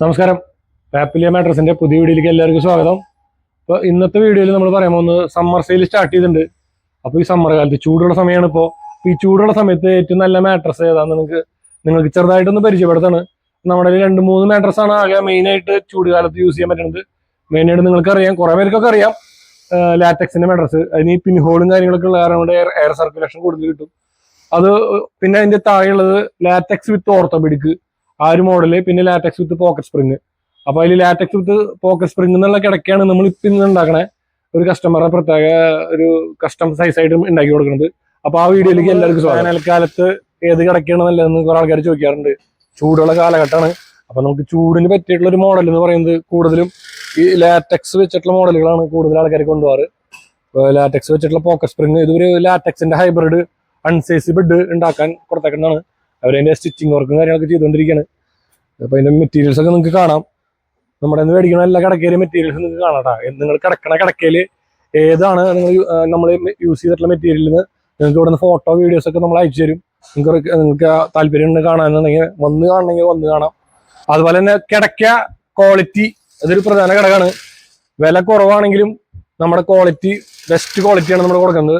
നമസ്കാരം. പാപ്പിലിയ മാട്രസിന്റെ പുതിയ വീഡിയോയിലേക്ക് എല്ലാവർക്കും സ്വാഗതം. അപ്പോൾ ഇന്നത്തെ വീഡിയോയിൽ നമ്മൾ പറയാൻ പോകുന്നത് സമ്മർ സെയിൽ സ്റ്റാർട്ട് ചെയ്തിട്ടുണ്ട്. അപ്പോൾ ഈ സമ്മർ കാലത്ത് ചൂടുള്ള സമയമാണ്. ഇപ്പോൾ ഈ ചൂടുള്ള സമയത്ത് ഏറ്റവും നല്ല മാട്രസ് ഏതാണെന്ന് നിങ്ങൾക്ക് ചെറുതായിട്ടൊന്ന് പരിചയപ്പെടുത്താണ്. നമ്മുടെ 2-3 മാട്രസാണ് ആകെ മെയിനായിട്ട് ചൂട് കാലത്ത് യൂസ് ചെയ്യാൻ പറ്റുന്നത്. മെയിനായിട്ട് നിങ്ങൾക്ക് അറിയാം, കുറേ പേർക്കൊക്കെ അറിയാം ലാറ്റക്സിന്റെ മാട്രസ്. അതിന് ഈ പിൻഹോളും കാര്യങ്ങളൊക്കെ ഉള്ള കാരണം കൊണ്ട് എയർ സർക്കുലേഷൻ കൂടുതൽ കിട്ടും. അത് പിന്നെ അതിന്റെ താഴെയുള്ളത് ലാറ്റക്സ് വിത്ത് ഓർത്തോപെഡിക് ആ ഒരു മോഡല്, പിന്നെ ലാറ്റക്സ് വിത്ത് പോക്കറ്റ് സ്പ്രിങ്. അപ്പൊ അതിൽ ലാറ്റക്സ് വിത്ത് പോക്കറ്റ് സ്പ്രിങ് എന്നുള്ള കിടക്കാണ് നമ്മൾ ഇപ്പം ഇന്ന് ഉണ്ടാക്കണേ. ഒരു കസ്റ്റമറുടെ പ്രത്യേക ഒരു കസ്റ്റം സൈസ് ആയിട്ട് ഉണ്ടാക്കി കൊടുക്കുന്നത്. അപ്പൊ ആ വീഡിയോയിലേക്ക് എല്ലാവർക്കും വേനൽക്കാലത്ത് ഏത് കിടക്കാണ് നല്ലതെന്ന് കുറെ ആൾക്കാർ ചോദിക്കാറുണ്ട്. ചൂടുള്ള കാലഘട്ടമാണ്. അപ്പൊ നമുക്ക് ചൂടിന് പറ്റിയിട്ടുള്ള ഒരു മോഡൽ എന്ന് പറയുന്നത് കൂടുതലും ഈ ലാറ്റക്സ് വെച്ചിട്ടുള്ള മോഡലുകളാണ് കൂടുതൽ ആൾക്കാർ കൊണ്ടുപോകാറ്. ലാറ്റക്സ് വെച്ചിട്ടുള്ള പോക്കറ്റ് സ്പ്രിങ് ഇതൊരു ലാറ്റക്സിന്റെ ഹൈബ്രിഡ് അൺസൈസ് ബെഡ് ഉണ്ടാക്കാൻ കൊടുത്തേക്കുന്നതാണ്. അവരതിന്റെ സ്റ്റിച്ചിങ് വർക്കും കാര്യങ്ങളൊക്കെ ചെയ്തുകൊണ്ടിരിക്കുകയാണ്. അപ്പൊ അതിന്റെ മെറ്റീരിയൽസ് ഒക്കെ നിങ്ങൾക്ക് കാണാം. നമ്മുടെ മേടിക്കുന്ന എല്ലാ കിടക്കയിലെ മെറ്റീരിയൽസ് നിങ്ങൾക്ക് കാണാം. നിങ്ങൾ കിടക്കണ കിടക്കയില് ഏതാണ് നമ്മൾ യൂസ് ചെയ്തിട്ടുള്ള മെറ്റീരിയലിന് നിങ്ങൾക്ക് ഇവിടെ നിന്ന് ഫോട്ടോ വീഡിയോസ് ഒക്കെ നമ്മൾ അയച്ചു തരും. നിങ്ങൾക്ക് താല്പര്യം കാണാനുണ്ടെങ്കിൽ വന്ന് കാണാം. അതുപോലെ തന്നെ കിടക്ക ക്വാളിറ്റി അതൊരു പ്രധാന ഘടകമാണ്. വില കുറവാണെങ്കിലും നമ്മുടെ ക്വാളിറ്റി ബെസ്റ്റ് ക്വാളിറ്റിയാണ് നമ്മൾ കൊടുക്കുന്നത്.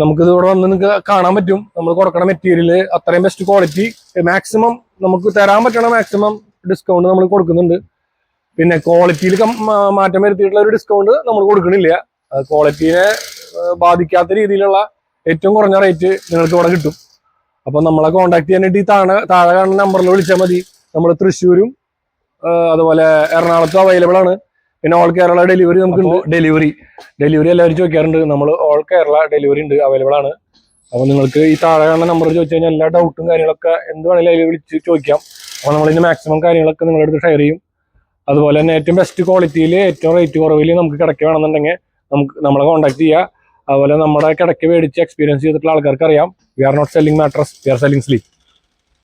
നമുക്കിത് ഇവിടെ വന്ന് നിങ്ങൾക്ക് കാണാൻ പറ്റും. നമ്മൾ കൊടുക്കുന്ന മെറ്റീരിയല് അത്രയും ബെസ്റ്റ് ക്വാളിറ്റി, മാക്സിമം നമുക്ക് തരാൻ പറ്റണ മാക്സിമം ഡിസ്കൗണ്ട് നമ്മൾ കൊടുക്കുന്നുണ്ട്. പിന്നെ ക്വാളിറ്റിയിൽ മാറ്റം വരുത്തിയിട്ടുള്ള ഒരു ഡിസ്കൗണ്ട് നമ്മൾ കൊടുക്കണില്ല. ക്വാളിറ്റീനെ ബാധിക്കാത്ത രീതിയിലുള്ള ഏറ്റവും കുറഞ്ഞ റേറ്റ് നിങ്ങൾക്ക് ഇവിടെ കിട്ടും. അപ്പൊ നമ്മളെ കോൺടാക്ട് ചെയ്യാനായിട്ട് ഈ താഴെ കാണുന്ന നമ്പറിൽ വിളിച്ചാൽ മതി. നമ്മൾ തൃശ്ശൂരും അതുപോലെ എറണാകുളത്തും അവൈലബിൾ ആണ്. പിന്നെ ഓൾ കേരള ഡെലിവറി നമുക്കുണ്ട്. ഡെലിവറി എല്ലാവരും ചോദിക്കാറുണ്ട്. നമ്മൾ ഓൾ കേരള ഡെലിവറി ഉണ്ട്, അവൈലബിൾ ആണ്. അപ്പൊ നിങ്ങൾക്ക് ഈ താഴെ കാണുന്ന നമ്പർ ചോദിച്ചു കഴിഞ്ഞാൽ എല്ലാ ഡൗട്ടും കാര്യങ്ങളൊക്കെ എന്ത് വേണമെങ്കിലും അതിൽ വിളിച്ച് ചോദിക്കാം. അപ്പൊ നമ്മളിതിന്റെ മാക്സിമം കാര്യങ്ങളൊക്കെ നിങ്ങളുടെ അടുത്ത് ഷെയർ ചെയ്യും. അതുപോലെ തന്നെ ഏറ്റവും ബെസ്റ്റ് ക്വാളിറ്റിയിൽ ഏറ്റവും റേറ്റ് കുറവിൽ നമുക്ക് കിടക്ക വേണമെന്നുണ്ടെങ്കിൽ നമ്മളെ കോൺടാക്ട് ചെയ്യുക. അതുപോലെ നമ്മുടെ കിടക്ക മേടിച്ച് എക്സ്പീരിയൻസ് ചെയ്തിട്ടുള്ള ആൾക്കാർക്ക് അറിയാം. We are not selling mattress, we are selling sleep.